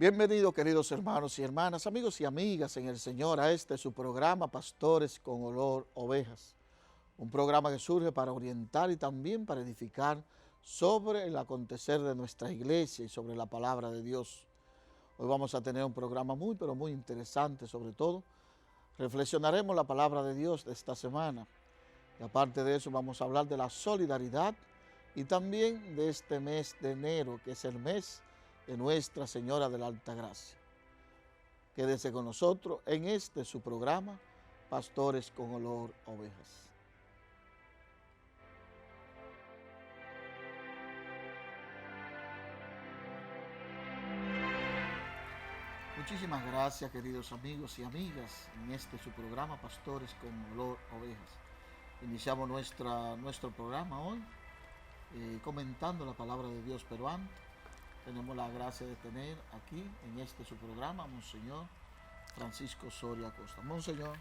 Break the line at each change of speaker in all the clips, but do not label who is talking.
Bienvenidos, queridos hermanos y hermanas, amigos y amigas en el Señor, a este su programa Pastores con Olor Ovejas. Un programa que surge para orientar y también para edificar sobre el acontecer de nuestra iglesia y sobre la palabra de Dios. Hoy vamos a tener un programa muy, pero muy interesante, sobre todo. Reflexionaremos la palabra de Dios de esta semana. Y aparte de eso vamos a hablar de la solidaridad y también de este mes de enero, que es el mes de Nuestra Señora de la Altagracia. Quédese con nosotros en este su programa, Pastores con Olor Ovejas. Muchísimas gracias, queridos amigos y amigas, en este su programa, Pastores con Olor Ovejas. Iniciamos nuestro programa hoy comentando la palabra de Dios, pero antes tenemos la gracia de tener aquí en este su programa, Monseñor Francisco Soria Acosta. Monseñor.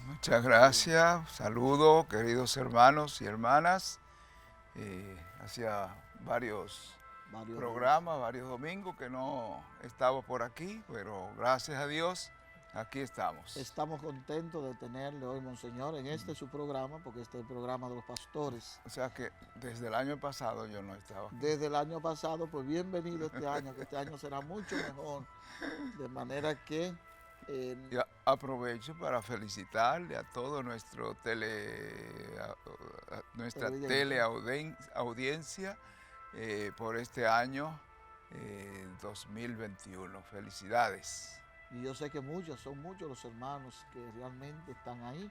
Muchas gracias, saludos queridos hermanos y hermanas. Hacía varios programas, varios domingos que no estaba por aquí, pero gracias a Dios aquí estamos.
Estamos contentos de tenerle hoy, Monseñor, en este su programa, porque este es el programa de los pastores.
O sea que desde el año pasado yo no estaba aquí.
Desde el año pasado, pues bienvenido este año, que este año será mucho mejor, de manera que...
Y aprovecho para felicitarle a todo nuestra teleaudiencia por este año 2021. Felicidades.
Y yo sé que son muchos los hermanos que realmente están ahí,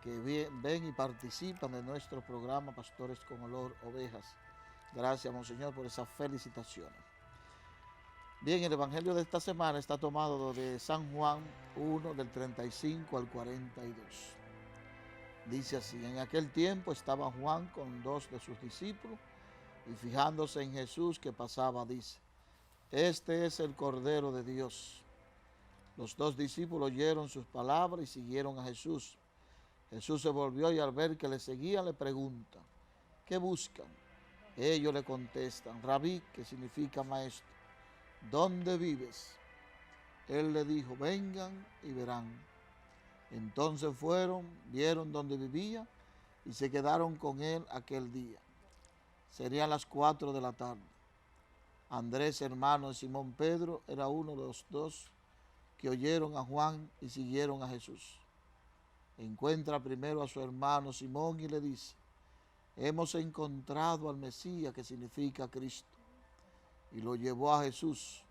que ven y participan de nuestro programa Pastores con Olor Ovejas. Gracias, Monseñor, por esas felicitaciones. Bien, el Evangelio de esta semana está tomado de San Juan 1, del 35 al 42. Dice así: en aquel tiempo estaba Juan con dos de sus discípulos, y fijándose en Jesús que pasaba, dice: este es el Cordero de Dios. Los dos discípulos oyeron sus palabras y siguieron a Jesús. Jesús se volvió y al ver que le seguían le pregunta: ¿qué buscan? Ellos le contestan: Rabí, que significa maestro, ¿dónde vives? Él le dijo: vengan y verán. Entonces fueron, vieron dónde vivía y se quedaron con él aquel día. Serían las 4 de la tarde. Andrés, hermano de Simón Pedro, era uno de los dos que oyeron a Juan y siguieron a Jesús. Encuentra primero a su hermano Simón y le dice: hemos encontrado al Mesías, que significa Cristo. Y lo llevó a Jesús.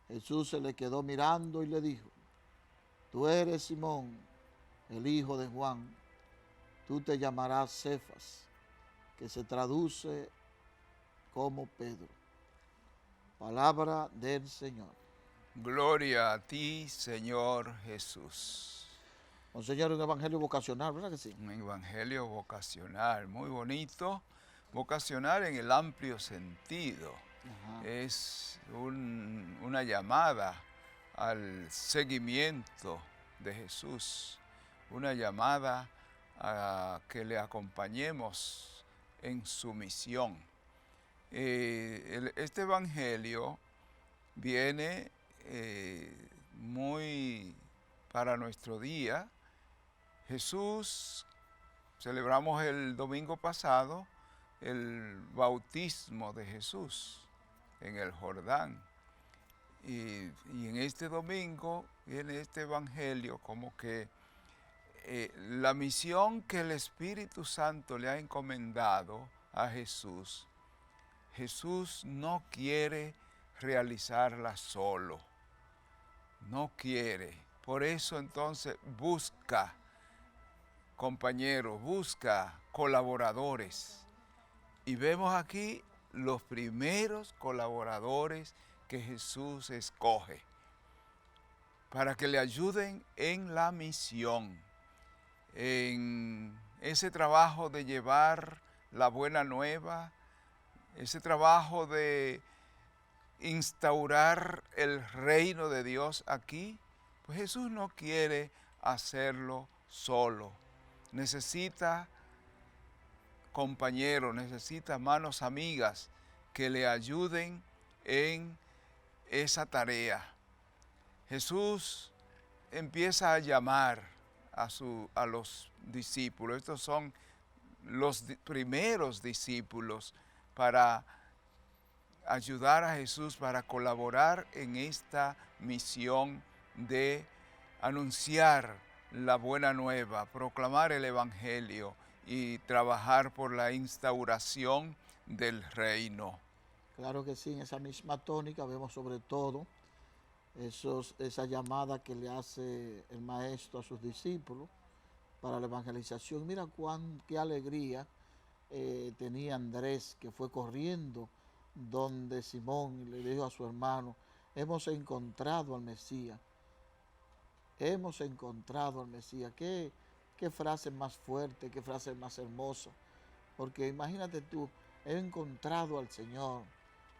Jesús se le quedó mirando y le dijo: tú eres Simón, el hijo de Juan. Tú te llamarás Cefas, que se traduce como Pedro. Palabra del Señor.
Gloria a ti, Señor Jesús.
Monseñor, un evangelio vocacional, ¿verdad que sí?
Un evangelio vocacional, muy bonito. Vocacional en el amplio sentido. Ajá. Es una llamada al seguimiento de Jesús, una llamada a que le acompañemos en su misión. Este evangelio viene muy para nuestro día. Jesús, celebramos el domingo pasado el bautismo de Jesús en el Jordán. Y en este domingo viene este evangelio como que la misión que el Espíritu Santo le ha encomendado a Jesús, Jesús no quiere realizarla solo, no quiere. Por eso entonces busca compañeros, busca colaboradores. Y vemos aquí los primeros colaboradores que Jesús escoge para que le ayuden en la misión, en ese trabajo de llevar la buena nueva, ese trabajo de instaurar el reino de Dios aquí. Pues Jesús no quiere hacerlo solo, necesita compañeros, necesita manos amigas que le ayuden en esa tarea. Jesús empieza a llamar a los discípulos. Estos son los primeros discípulos para ayudar a Jesús, para colaborar en esta misión de anunciar la buena nueva, proclamar el evangelio y trabajar por la instauración del reino.
Claro que sí, en esa misma tónica vemos sobre todo esa llamada que le hace el maestro a sus discípulos para la evangelización. Mira qué alegría tenía Andrés, que fue corriendo donde Simón y le dijo a su hermano: hemos encontrado al Mesías, hemos encontrado al Mesías. Qué frase más fuerte, qué frase más hermosa, porque imagínate tú, he encontrado al Señor,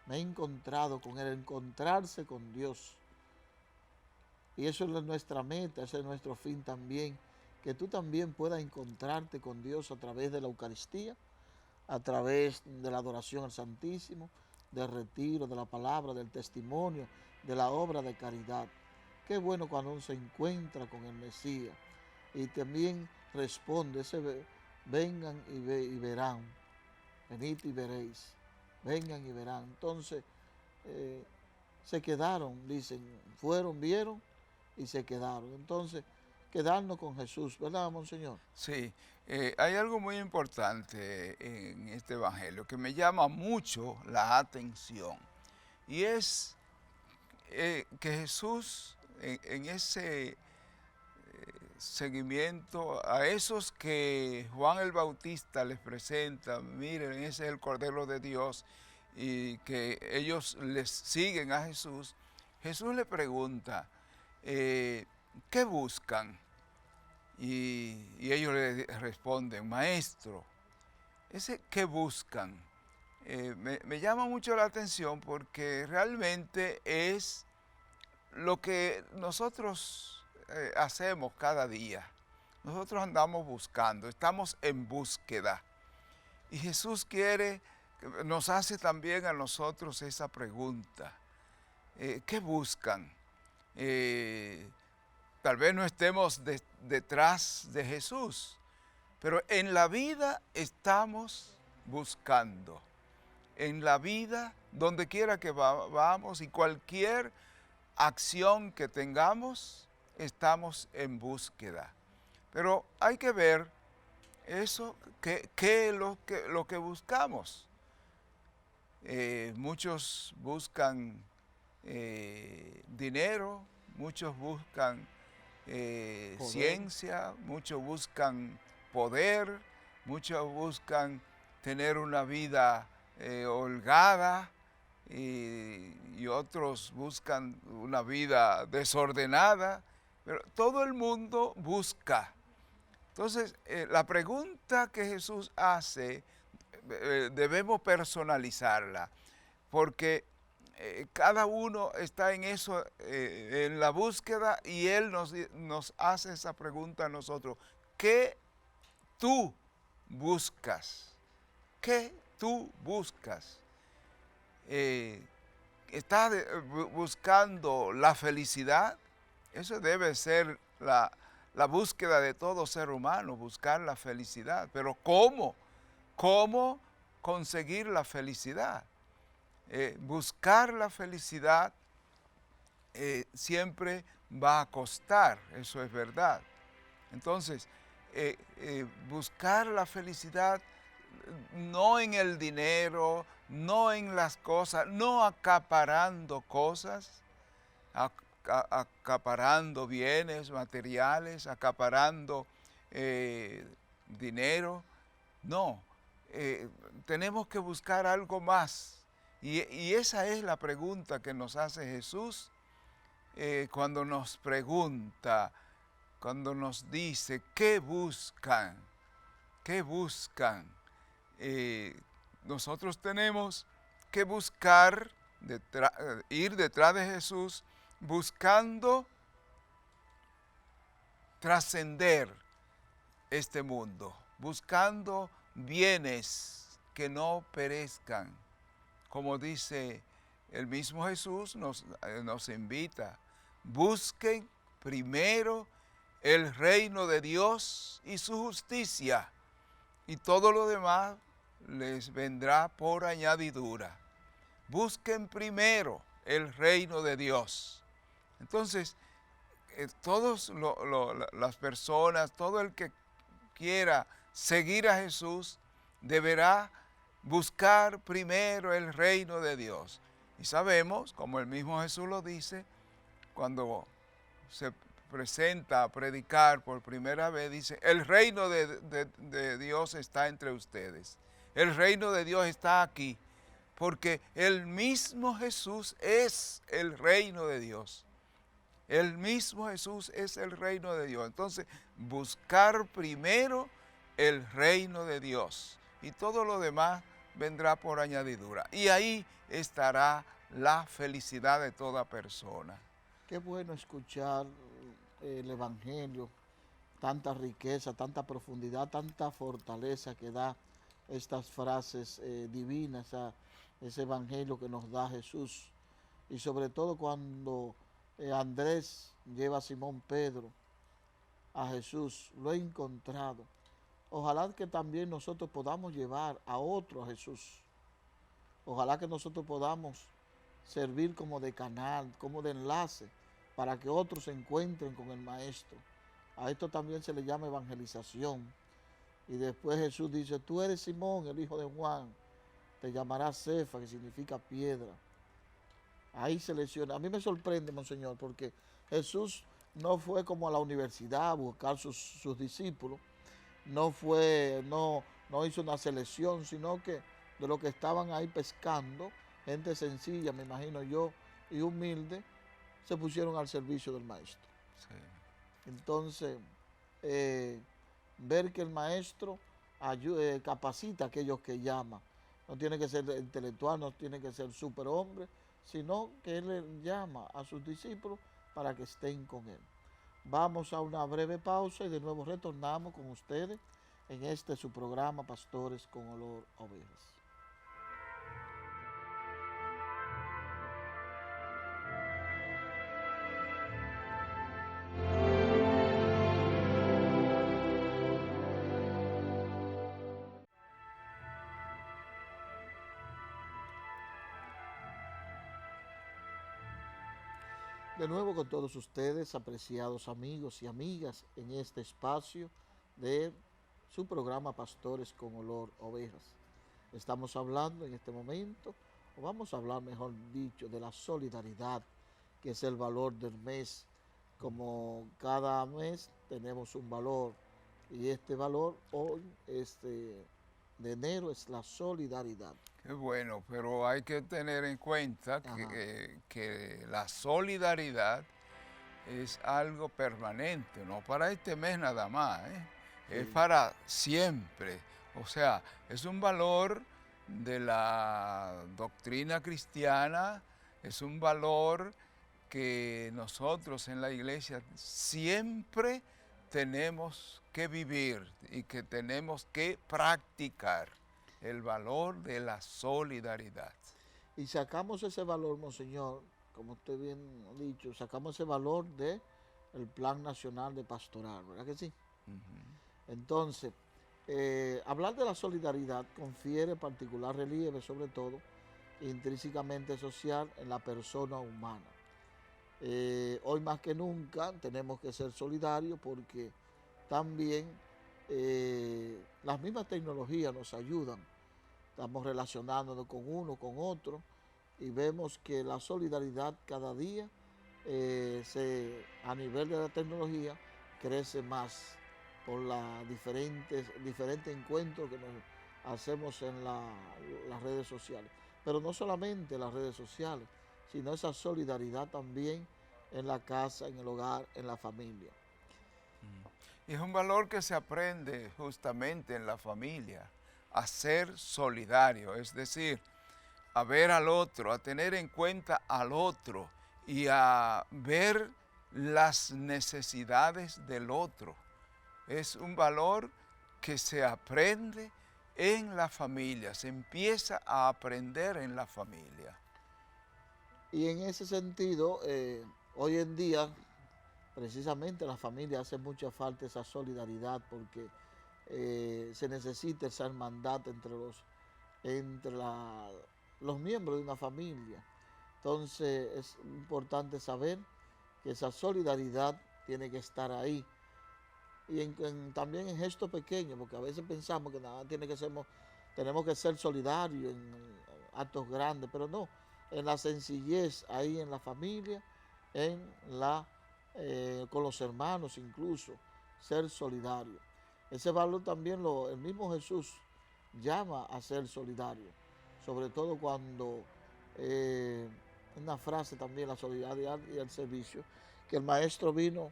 me he encontrado con Él, encontrarse con Dios. Y eso es nuestra meta, ese es nuestro fin también, que tú también puedas encontrarte con Dios a través de la Eucaristía, a través de la adoración al Santísimo, del retiro, de la palabra, del testimonio, de la obra de caridad. Qué bueno cuando uno se encuentra con el Mesías y también responde vengan y verán, venid y veréis, vengan y verán. Entonces se quedaron, dicen, fueron, vieron y se quedaron. Entonces, quedarnos con Jesús, ¿verdad, Monseñor?
Sí, hay algo muy importante en este evangelio que me llama mucho la atención, y es que Jesús en ese seguimiento a esos que Juan el Bautista les presenta, miren, ese es el Cordero de Dios, y que ellos les siguen a Jesús, Jesús le pregunta, ¿qué buscan? Y ellos le responden, maestro, ese ¿qué buscan? Me llama mucho la atención porque realmente es lo que nosotros hacemos cada día. Nosotros andamos buscando, estamos en búsqueda. Y Jesús nos hace también a nosotros esa pregunta. ¿Qué buscan? Tal vez no estemos detrás de Jesús, pero en la vida estamos buscando. En la vida, donde quiera que vamos y cualquier acción que tengamos, estamos en búsqueda. Pero hay que ver eso, qué es lo que buscamos. Muchos buscan dinero, muchos buscan ciencia, muchos buscan poder, muchos buscan tener una vida holgada, y otros buscan una vida desordenada, pero todo el mundo busca. Entonces, la pregunta que Jesús hace, debemos personalizarla, porque cada uno está en eso, en la búsqueda, y Él nos hace esa pregunta a nosotros. ¿Qué tú buscas? ¿Qué tú buscas? ¿Estás buscando la felicidad? Eso debe ser la búsqueda de todo ser humano, buscar la felicidad. Pero ¿cómo? ¿Cómo conseguir la felicidad? Buscar la felicidad siempre va a costar, eso es verdad. Entonces, buscar la felicidad no en el dinero, no en las cosas, no acaparando cosas, acaparando bienes materiales, acaparando dinero. No, tenemos que buscar algo más. Y esa es la pregunta que nos hace Jesús cuando nos pregunta, cuando nos dice, ¿qué buscan? ¿Qué buscan? Nosotros tenemos que buscar, ir detrás de Jesús, buscando trascender este mundo, buscando bienes que no perezcan, como dice el mismo Jesús nos invita: busquen primero el reino de Dios y su justicia, y todo lo demás les vendrá por añadidura. Busquen primero el reino de Dios. Entonces, todas las personas, todo el que quiera seguir a Jesús, deberá buscar primero el reino de Dios. Y sabemos, como el mismo Jesús lo dice, cuando se presenta a predicar por primera vez, dice: el reino de Dios está entre ustedes. El reino de Dios está aquí, porque el mismo Jesús es el reino de Dios. El mismo Jesús es el reino de Dios. Entonces, buscar primero el reino de Dios, y todo lo demás vendrá por añadidura. Y ahí estará la felicidad de toda persona.
Qué bueno escuchar el Evangelio, tanta riqueza, tanta profundidad, tanta fortaleza que da estas frases divinas, ese Evangelio que nos da Jesús. Y sobre todo cuando Andrés lleva a Simón Pedro a Jesús, lo he encontrado. Ojalá que también nosotros podamos llevar a otro a Jesús. Ojalá que nosotros podamos servir como de canal, como de enlace, para que otros se encuentren con el Maestro. A esto también se le llama evangelización. Y después Jesús dice: tú eres Simón, el hijo de Juan, te llamarás Cefa, que significa piedra. Ahí se lesiona. A mí me sorprende, Monseñor, porque Jesús no fue como a la universidad a buscar sus discípulos, no hizo una selección, sino que de los que estaban ahí pescando, gente sencilla, me imagino yo, y humilde, se pusieron al servicio del Maestro. Sí. Entonces, ver que el Maestro capacita a aquellos que llama. No tiene que ser intelectual, no tiene que ser superhombre, sino que Él le llama a sus discípulos para que estén con Él. Vamos a una breve pausa y de nuevo retornamos con ustedes en su programa Pastores con Olor a Ovejas. De nuevo con todos ustedes, apreciados amigos y amigas, en este espacio de su programa Pastores con Olor a Ovejas. Estamos hablando en este momento, o vamos a hablar mejor dicho, de la solidaridad, que es el valor del mes. Como cada mes tenemos un valor, y este valor hoy, de enero, es la solidaridad.
Qué bueno, pero hay que tener en cuenta que la solidaridad es algo permanente, no para este mes nada más, sí. Es para siempre. O sea, es un valor de la doctrina cristiana, es un valor que nosotros en la iglesia siempre tenemos que vivir y que tenemos que practicar. El valor de la solidaridad.
Y sacamos ese valor, Monseñor, como usted bien ha dicho, sacamos ese valor del Plan Nacional de Pastoral, ¿verdad que sí? Entonces, hablar de la solidaridad confiere particular relieve, sobre todo, intrínsecamente social en la persona humana. Hoy más que nunca tenemos que ser solidarios porque también las mismas tecnologías nos ayudan. Estamos relacionándonos con uno, con otro, y vemos que la solidaridad cada día, a nivel de la tecnología, crece más por los diferentes encuentros que nos hacemos en las redes sociales. Pero no solamente las redes sociales, sino esa solidaridad también en la casa, en el hogar, en la familia.
Y es un valor que se aprende justamente en la familia, a ser solidario, es decir, a ver al otro, a tener en cuenta al otro y a ver las necesidades del otro. Es un valor que se aprende en la familia, se empieza a aprender en la familia.
Y en ese sentido, hoy en día, precisamente la familia hace mucha falta esa solidaridad porque se necesita esa hermandad entre los miembros de una familia. Entonces es importante saber que esa solidaridad tiene que estar ahí. Y también en gestos pequeños, porque a veces pensamos que nada tenemos que ser solidarios en actos grandes, pero no, en la sencillez, ahí en la familia, en con los hermanos incluso, ser solidario. Ese valor también el mismo Jesús llama a ser solidario, sobre todo cuando, una frase también, la solidaridad y el servicio, que el maestro vino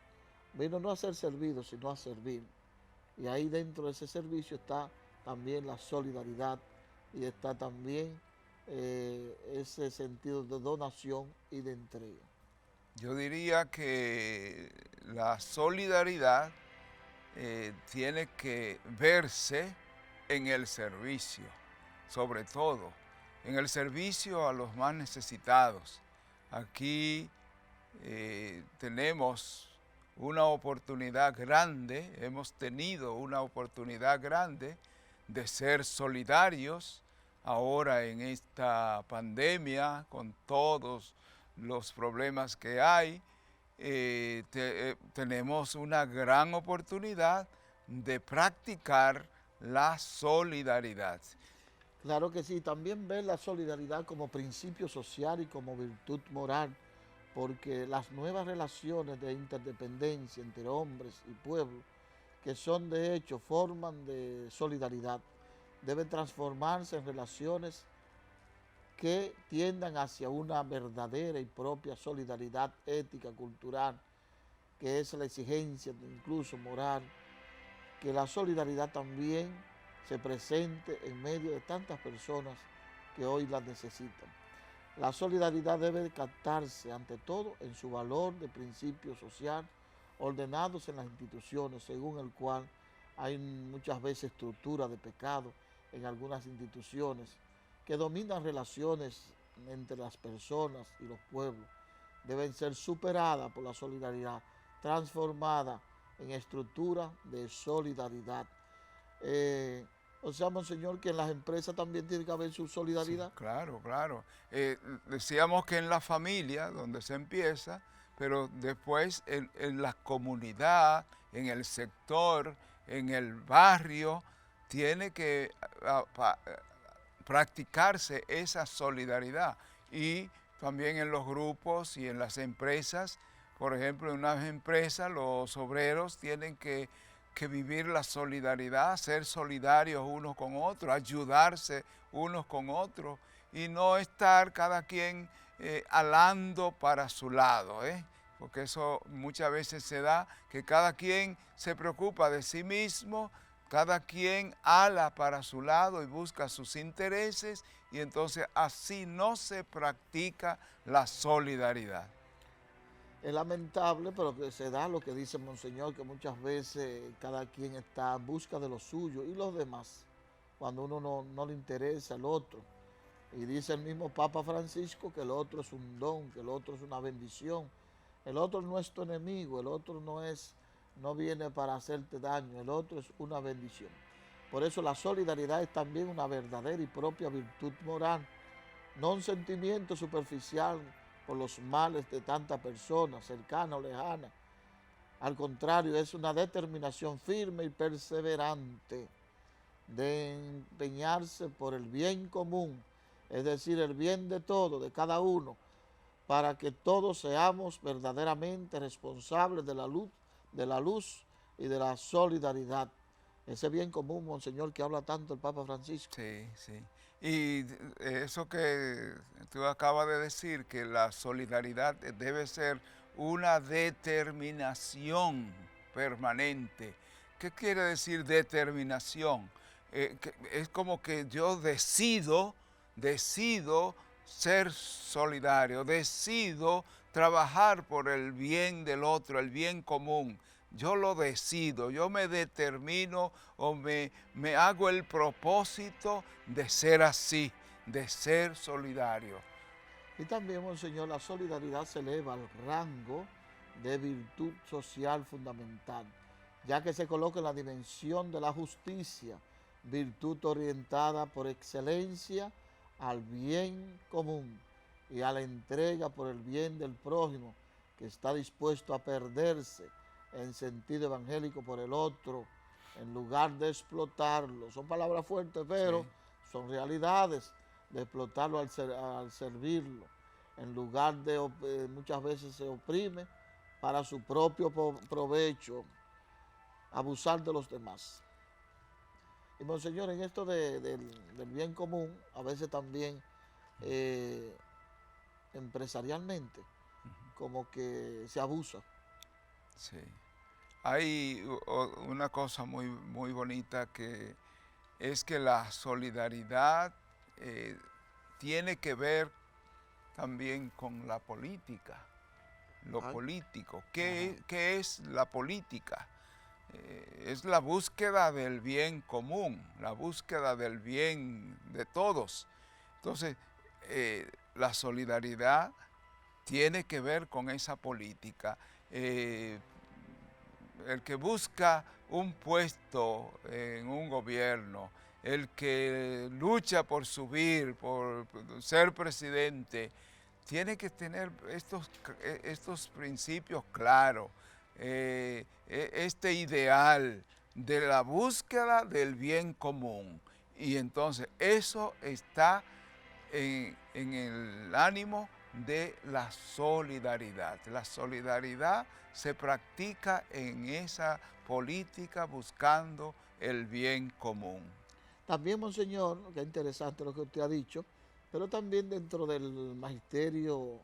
no a ser servido, sino a servir. Y ahí dentro de ese servicio está también la solidaridad y está también ese sentido de donación y de entrega.
Yo diría que la solidaridad tiene que verse en el servicio, sobre todo, en el servicio a los más necesitados. Aquí tenemos una oportunidad grande, hemos tenido una oportunidad grande de ser solidarios ahora en esta pandemia con todos los problemas que hay. Tenemos una gran oportunidad de practicar la solidaridad.
Claro que sí, también ver la solidaridad como principio social y como virtud moral, porque las nuevas relaciones de interdependencia entre hombres y pueblos, que son de hecho formas de solidaridad, deben transformarse en relaciones que tiendan hacia una verdadera y propia solidaridad ética, cultural, que es la exigencia incluso moral, que la solidaridad también se presente en medio de tantas personas que hoy la necesitan. La solidaridad debe captarse ante todo en su valor de principio social, ordenados en las instituciones, según el cual hay muchas veces estructura de pecado en algunas instituciones que dominan relaciones entre las personas y los pueblos. Deben ser superadas por la solidaridad, transformada en estructura de solidaridad. O sea, monseñor, que en las empresas también tiene que haber su solidaridad.
Sí, claro, claro. Decíamos que en la familia, donde se empieza, pero después en la comunidad, en el sector, en el barrio, tiene que practicarse esa solidaridad. Y también en los grupos y en las empresas. Por ejemplo, en unas empresas los obreros tienen que vivir la solidaridad, ser solidarios unos con otros, ayudarse unos con otros y no estar cada quien alando para su lado, porque eso muchas veces se da, que cada quien se preocupa de sí mismo, cada quien ala para su lado y busca sus intereses y entonces así no se practica la solidaridad.
Es lamentable, pero que se da lo que dice Monseñor, que muchas veces cada quien está en busca de lo suyo y los demás, cuando uno no le interesa al otro. Y dice el mismo Papa Francisco que el otro es un don, que el otro es una bendición. El otro no es tu enemigo, el otro no viene para hacerte daño, el otro es una bendición. Por eso la solidaridad es también una verdadera y propia virtud moral, no un sentimiento superficial por los males de tantas personas, cercanas o lejanas. Al contrario, es una determinación firme y perseverante de empeñarse por el bien común, es decir, el bien de todo, de cada uno, para que todos seamos verdaderamente responsables de la luz y de la solidaridad. Ese bien común, monseñor, que habla tanto el Papa Francisco.
Sí, sí. Y eso que tú acabas de decir, que la solidaridad debe ser una determinación permanente. ¿Qué quiere decir determinación? Es como que yo decido ser solidario, decido trabajar por el bien del otro, el bien común. Yo lo decido, yo me determino o me hago el propósito de ser así, de ser solidario.
Y también, Monseñor, la solidaridad se eleva al rango de virtud social fundamental, ya que se coloca en la dimensión de la justicia, virtud orientada por excelencia al bien común y a la entrega por el bien del prójimo, que está dispuesto a perderse en sentido evangélico por el otro, en lugar de explotarlo. Son palabras fuertes, pero sí, son realidades, de explotarlo al servirlo. En lugar de, muchas veces se oprime para su propio provecho, abusar de los demás. Y Monseñor, en esto del bien común, a veces también empresarialmente, como que se abusa.
Sí. Hay una cosa muy bonita, que es que la solidaridad tiene que ver también con la política, lo político. ¿Qué es la política? Es la búsqueda del bien común, la búsqueda del bien de todos. Entonces, la solidaridad tiene que ver con esa política. El que busca un puesto en un gobierno, el que lucha por subir, por ser presidente, tiene que tener estos principios claros, este ideal de la búsqueda del bien común. Y entonces eso está en el ánimo de la solidaridad. La solidaridad se practica en esa política buscando el bien común.
También, Monseñor, que es interesante lo que usted ha dicho, pero también dentro del magisterio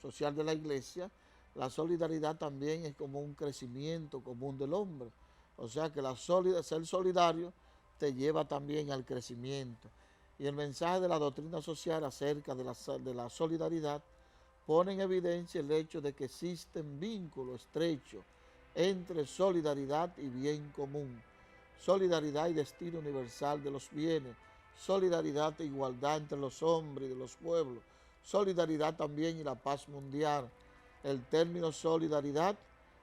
social de la Iglesia, la solidaridad también es como un crecimiento común del hombre. O sea que ser solidario te lleva también al crecimiento. Y el mensaje de la doctrina social acerca de la solidaridad pone en evidencia el hecho de que existen vínculos estrechos entre solidaridad y bien común, solidaridad y destino universal de los bienes, solidaridad e igualdad entre los hombres y de los pueblos, solidaridad también y la paz mundial. El término solidaridad,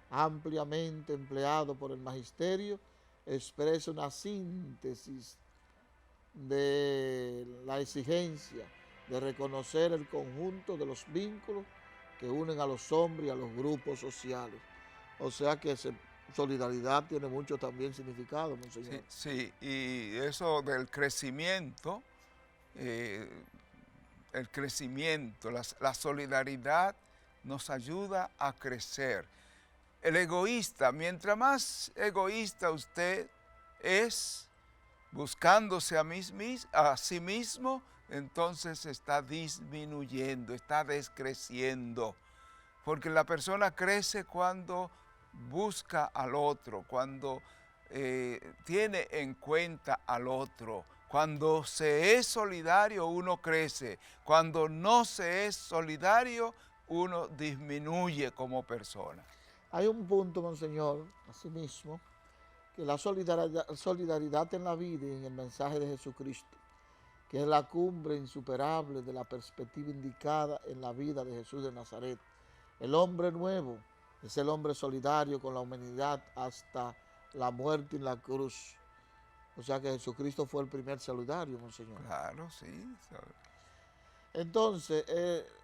ampliamente empleado por el magisterio, expresa una síntesis de la exigencia de reconocer el conjunto de los vínculos que unen a los hombres y a los grupos sociales. O sea que solidaridad tiene mucho también significado, Monseñor.
Sí, y eso del crecimiento, la solidaridad nos ayuda a crecer. El egoísta, mientras más egoísta usted es, buscándose a sí mismo, entonces está disminuyendo, está descreciendo. Porque la persona crece cuando busca al otro, cuando tiene en cuenta al otro. Cuando se es solidario, uno crece. Cuando no se es solidario, uno disminuye como persona.
Hay un punto, Monseñor, asimismo, que la solidaridad en la vida y en el mensaje de Jesucristo, que es la cumbre insuperable de la perspectiva indicada en la vida de Jesús de Nazaret. El hombre nuevo es el hombre solidario con la humanidad hasta la muerte en la cruz. O sea que Jesucristo fue el primer solidario, Monseñor.
Claro, sí.
Entonces,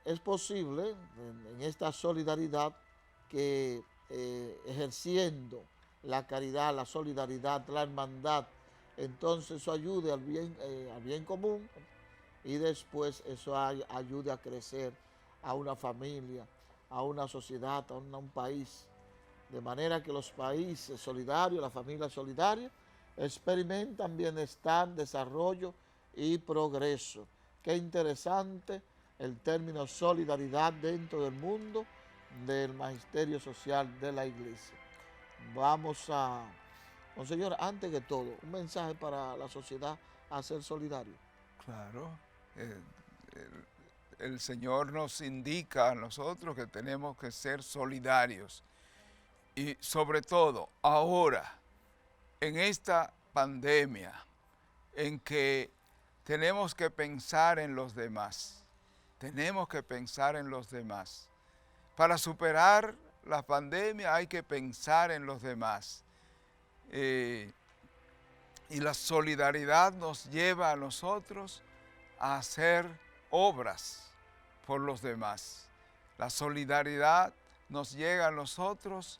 es posible en esta solidaridad que ejerciendo la caridad, la solidaridad, la hermandad, entonces eso ayude al bien común, y después eso ayude a crecer a una familia, a una sociedad, a un país. De manera que los países solidarios, las familias solidarias, experimentan bienestar, desarrollo y progreso. Qué interesante el término solidaridad dentro del mundo del magisterio social de la Iglesia. Vamos a, Monseñor, antes que todo, un mensaje para la sociedad a ser solidario.
Claro, el Señor nos indica a nosotros que tenemos que ser solidarios. Y sobre todo ahora, en esta pandemia, en que tenemos que pensar en los demás, Tenemos que pensar en los demás. Para superar la pandemia hay que pensar en los demás. Y la solidaridad nos lleva a nosotros a hacer obras por los demás. La solidaridad nos llega a nosotros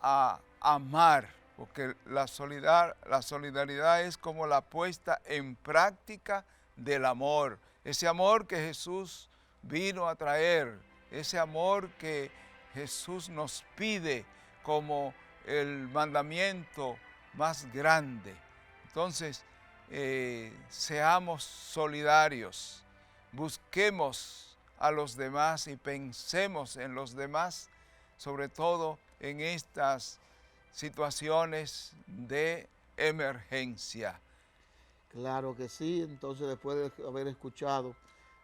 a amar, porque la solidaridad es como la puesta en práctica del amor. Ese amor que Jesús vino a traer, ese amor que Jesús nos pide como el mandamiento más grande. Entonces, seamos solidarios, busquemos a los demás y pensemos en los demás, sobre todo en estas situaciones de emergencia.
Claro que sí. Entonces, después de haber escuchado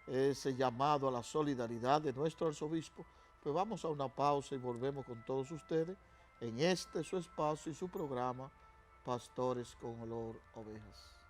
ese llamado a la solidaridad de nuestro arzobispo, pues vamos a una pausa y volvemos con todos ustedes en este su espacio y su programa, Pastores con Olor Ovejas.